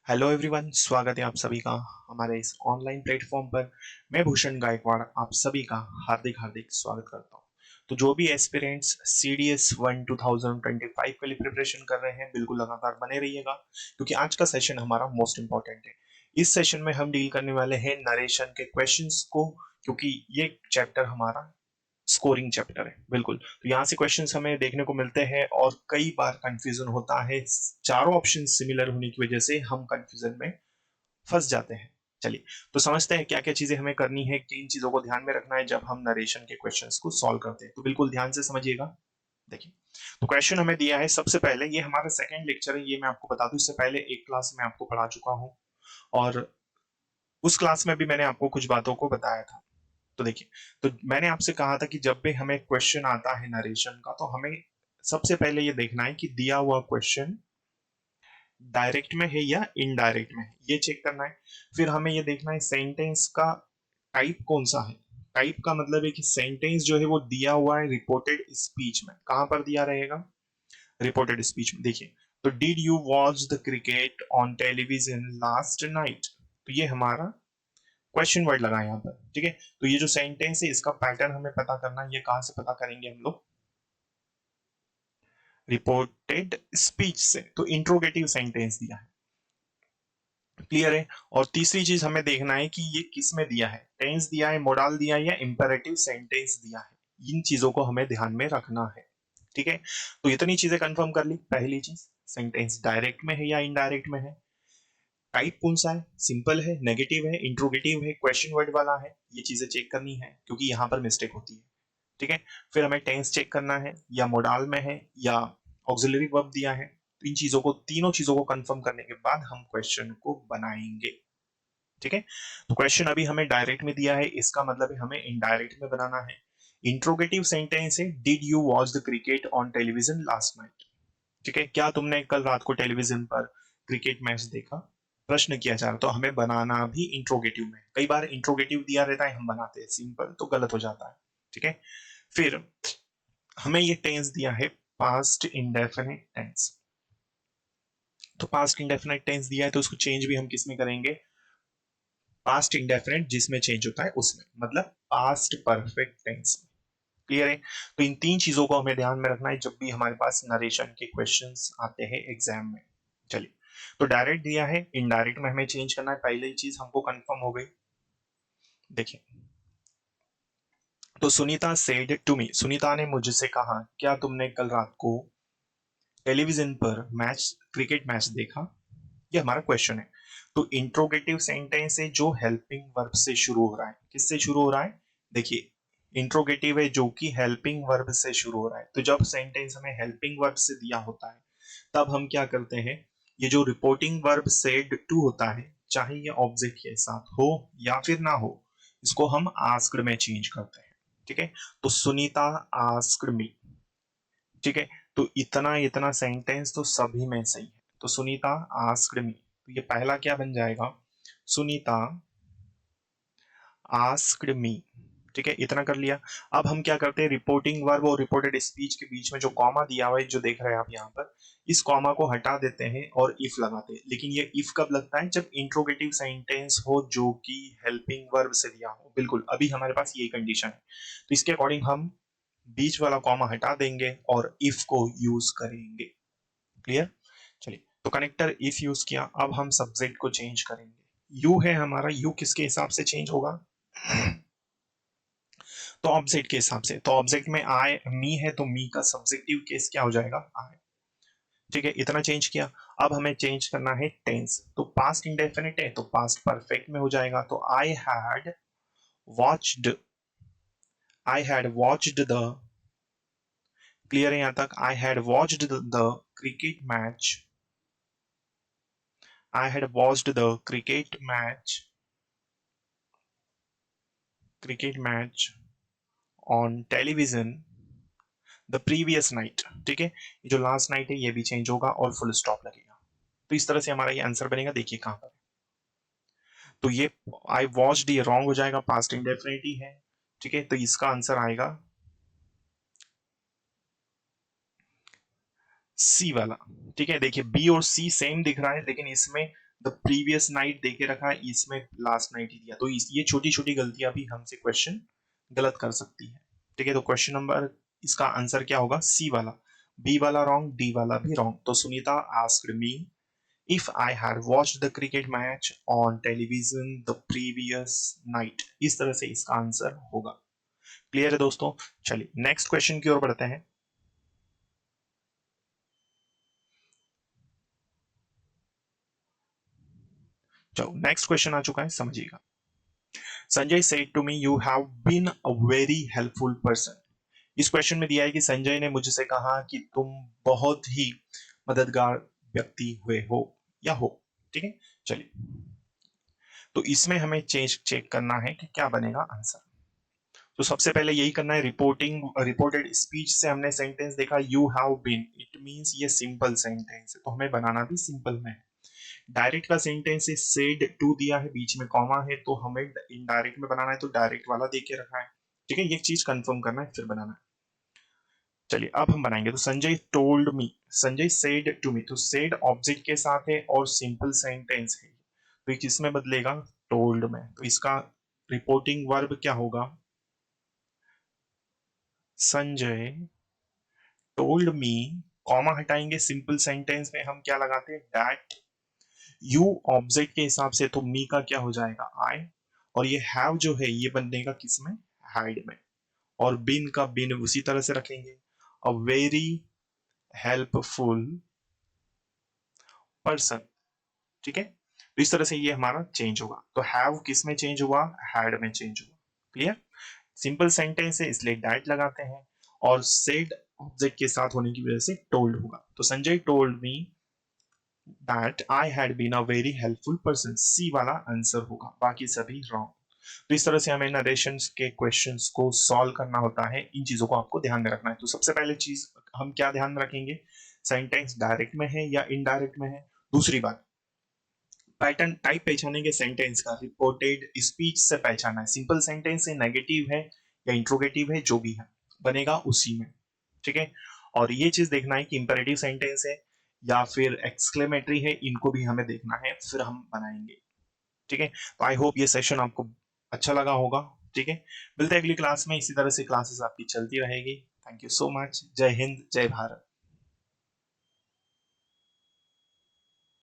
Hello everyone, स्वागत है आप सभी का हमारे इस ऑनलाइन प्लेटफॉर्म पर। मैं भूषण गायकवाड़ आप सभी का हार्दिक हार्दिक स्वागत करता हूं। तो जो भी एस्पिरेंट्स CDS 1 2025 के लिए प्रिपरेशन कर रहे हैं, बिल्कुल लगातार बने रहिएगा क्योंकि आज का सेशन हमारा मोस्ट इंपॉर्टेंट है। इस सेशन में हम डील करने वाले हैं नरेशन के क्वेश्चंस को, क्योंकि ये चैप्टर हमारा स्कोरिंग चैप्टर है। बिल्कुल, तो यहाँ से क्वेश्चंस हमें देखने को मिलते हैं और कई बार कंफ्यूजन होता है। चारों ऑप्शन सिमिलर होने की वजह से हम कंफ्यूजन में फंस जाते हैं। चलिए, तो समझते हैं क्या क्या चीजें हमें करनी है, किन चीजों को ध्यान में रखना है जब हम नरेशन के क्वेश्चंस को सॉल्व करते हैं। तो बिल्कुल ध्यान से समझिएगा। देखिए, तो क्वेश्चन हमें दिया है। सबसे पहले, ये हमारा सेकंड लेक्चर है, ये मैं आपको बता दूं। इससे पहले एक क्लास में आपको पढ़ा चुका हूं और उस क्लास में भी मैंने आपको कुछ बातों को बताया था। तो देखिए, तो मैंने आपसे कहा था कि जब भी हमें क्वेश्चन आता है नरेशन का, तो हमें सबसे पहले ये देखना है कि दिया हुआ क्वेश्चन डायरेक्ट में है या इनडायरेक्ट में है, ये चेक करना है। फिर हमें ये देखना है सेंटेंस का टाइप कौन सा है। टाइप का मतलब है कि सेंटेंस जो है वो दिया हुआ है रिपोर्टेड स्पीच में। कहां पर दिया रहेगा? रिपोर्टेड स्पीच में। देखिए, तो did you watch the cricket on television last night, तो ये हमारा क्वेश्चन वर्ड लगा यहाँ पर। ठीक है, तो ये जो सेंटेंस है इसका पैटर्न हमें पता करना है। ये कहां से पता करेंगे हम लोग? रिपोर्टेड स्पीच से। तो इंट्रोगेटिव सेंटेंस दिया है, क्लियर है। और तीसरी चीज हमें देखना है कि ये किस में दिया है, टेंस दिया है, मोडाल दिया है या इंपेरेटिव सेंटेंस दिया है। इन चीजों को हमें ध्यान में रखना है। ठीक है, तो इतनी चीजें कंफर्म कर ली। पहली चीज, सेंटेंस डायरेक्ट में है या इनडायरेक्ट में है, टाइप कौन सा है, सिंपल है, नेगेटिव है, इंट्रोगेटिव है, क्वेश्चन वर्ड वाला है, ये चीजें चेक करनी है क्योंकि यहां पर मिस्टेक होती है। ठीक है, फिर हमें टेंस चेक करना है, या मोडाल में है या ऑक्सिलरी वर्ब दिया है। तो इन चीजों को, तीनों चीजों को कंफर्म करने के बाद हम क्वेश्चन को बनाएंगे। ठीक है, तो क्वेश्चन अभी हमें डायरेक्ट में दिया है, इसका मतलब है हमें इनडायरेक्ट में बनाना है। इंट्रोगेटिव सेंटेंस है, did you watch the cricket on television last night. ठीक है, क्या तुमने कल रात को टेलीविजन पर क्रिकेट मैच देखा? प्रश्न किया जा रहा, तो हमें बनाना भी इंट्रोगेटिव में। कई बार इंट्रोगेटिव दिया रहता है, हम बनाते हैं सिंपल, तो गलत हो जाता है। ठीक है, फिर हमें ये टेंस दिया है पास्ट इंडेफिनिट टेंस। तो पास्ट इंडेफिनिट टेंस दिया है, तो उसको चेंज भी हम किस में करेंगे? पास्ट इंडेफिनिट जिसमें चेंज होता है उसमें, मतलब पास्ट परफेक्ट टेंस में। क्लियर है। तो इन तीन चीजों को हमें ध्यान में रखना है जब भी हमारे पास नरेशन के क्वेश्चंस आते हैं एग्जाम में। चलिए, तो डायरेक्ट दिया है, इनडायरेक्ट में हमें चेंज करना है, पहली चीज हमको कंफर्म हो गई। देखिए, तो Sunita said to me, Sunita ने मुझसे कहा, क्या तुमने कल रात को टेलीविजन पर क्रिकेट मैच देखा? ये हमारा क्वेश्चन है। तो इंट्रोगेटिव सेंटेंस है जो हेल्पिंग वर्ब से शुरू हो रहा है। किससे शुरू हो रहा है? देखिए, इंट्रोगेटिव है जो कि हेल्पिंग वर्ब से शुरू हो रहा है। तो जब सेंटेंस हमें हेल्पिंग वर्ब से दिया होता है, तब हम क्या करते हैं? ये जो रिपोर्टिंग वर्ब सेड टू होता है, चाहे ये ऑब्जेक्ट के साथ हो या फिर ना हो, इसको हम आस्क्ड में चेंज करते हैं। ठीक है, तो सुनीता आस्क्ड मी। ठीक है, तो इतना इतना सेंटेंस तो सभी में सही है। तो सुनीता आस्क्ड मी, तो ये पहला क्या बन जाएगा? Sunita asked me. ठीक है, इतना कर लिया। अब हम क्या करते हैं? रिपोर्टिंग वर्ब और रिपोर्टेड स्पीच के बीच में जो कॉमा दिया हुआ है, जो देख रहे हैं आप यहाँ पर, इस कॉमा को हटा देते हैं और इफ लगाते हैं। लेकिन ये इफ कब लगता है? जब इंट्रोगेटिव सेंटेंस हो जो कि हेल्पिंग वर्ब से दिया हो। बिल्कुल, अभी हमारे पास ये कंडीशन है, तो इसके अकॉर्डिंग हम बीच वाला कॉमा हटा देंगे और इफ को यूज करेंगे। क्लियर? चलिए, तो कनेक्टर इफ यूज किया। अब हम सब्जेक्ट को चेंज करेंगे। यू है हमारा, यू किसके हिसाब से चेंज होगा? तो ऑब्जेक्ट के हिसाब से। तो ऑब्जेक्ट में आई मी है, तो मी का सब्जेक्टिव केस क्या हो जाएगा? आई। ठीक है, इतना चेंज किया। अब हमें चेंज करना है टेंस। तो पास्ट इंडेफिनिट है, तो पास्ट परफेक्ट में हो जाएगा। तो watched I had watched the, clear है यहां तक? I had watched the cricket match, I had watched the cricket match on television the previous night. ठीक है, ये जो लास्ट नाइट है ये भी चेंज होगा और फुल स्टॉप लगेगा। तो इस तरह से हमारा ये आंसर बनेगा। देखिए कहां पर, तो ये आई वॉच्ड ये रॉन्ग हो जाएगा, पास्ट इंडेफिनिट ही है। ठीक है, तो इसका आंसर आएगा सी वाला। ठीक है, देखिए बी और सी सेम दिख रहा है, लेकिन इसमें द प्रीवियस नाइट देके रखा है, इसमें लास्ट नाइट ही दिया, तो ये छोटी छोटी गलतियां भी हमसे क्वेश्चन गलत कर सकती है। ठीक है, तो क्वेश्चन नंबर इसका आंसर क्या होगा, सी वाला। बी वाला रॉन्ग, डी वाला भी रॉन्ग। तो Sunita asked me if I had watched the cricket match on television the previous night, इस तरह से इसका आंसर होगा। क्लियर है दोस्तों? चलिए नेक्स्ट क्वेश्चन की ओर बढ़ते हैं। चलो नेक्स्ट क्वेश्चन आ चुका है, समझिएगा। Sanjay said to me you have been a very helpful person. इस क्वेश्चन में दिया है कि संजय ने मुझसे कहा कि तुम बहुत ही मददगार व्यक्ति हुए हो या हो। ठीक है, चलिए तो इसमें हमें चेक करना है कि क्या बनेगा आंसर। तो सबसे पहले यही करना है, रिपोर्टेड स्पीच से हमने सेंटेंस देखा you have been, it means ये सिंपल सेंटेंस है, तो हमें बनाना भी सिंपल में है। डायरेक्ट का सेंटेंस है सेड टू दिया है, बीच में कॉमा है, तो हमें इनडायरेक्ट में बनाना है, तो डायरेक्ट वाला दे के रखा है। ठीक है, ये चीज कंफर्म करना है फिर बनाना है। चलिए अब हम बनाएंगे, तो Sanjay told me, Sanjay said to me, तो सेड ऑब्जेक्ट के साथ है और सिंपल सेंटेंस है, तो ये किसमें बदलेगा, टोल्ड में। तो इसका रिपोर्टिंग वर्ब क्या होगा, संजय टोल्ड मी, कॉमा हटाएंगे, सिंपल सेंटेंस में हम क्या लगाते हैं, दैट। यू ऑब्जेक्ट के हिसाब से, तो मी का क्या हो जाएगा, आई, और ये हैव जो है ये बनेगा किसमें, हैड में, और बीन का बीन उसी तरह से रखेंगे, अ वेरी हेल्पफुल पर्सन। ठीक है, तो इस तरह से ये हमारा चेंज होगा, तो हैव किस में चेंज हुआ, हैड में चेंज हुआ। क्लियर, सिंपल सेंटेंस है इसलिए दैट लगाते हैं, और सेड ऑब्जेक्ट के साथ होने की वजह से टोल्ड होगा, तो Sanjay told me that I had been a very helpful person, C वाला आंसर होगा, बाकी सभी रॉन्ग। तो इस तरह से हमें नरेशंस के क्वेश्चंस को सॉल्व करना होता है, इन चीजों को आपको ध्यान में रखना है। तो सबसे पहले चीज हम क्या ध्यान में रखेंगे, सेंटेंस डायरेक्ट में है या इनडायरेक्ट में है। दूसरी बात, पैटर्न टाइप पहचानेंगे सेंटेंस का, रिपोर्टेड स्पीच से पहचाना है, सिंपल सेंटेंस है, नेगेटिव है या इंट्रोगेटिव है, जो भी है बनेगा उसी में। ठीक है, और ये चीज देखना है कि इंपेरेटिव सेंटेंस है या फिर एक्सक्लेमेटरी है, इनको भी हमें देखना है, फिर हम बनाएंगे। ठीक है, तो आई होप ये सेशन आपको अच्छा लगा होगा। ठीक है, मिलते हैं अगली क्लास में, इसी तरह से क्लासेस आपकी चलती रहेगी। थैंक यू सो मच, जय हिंद, जय भारत।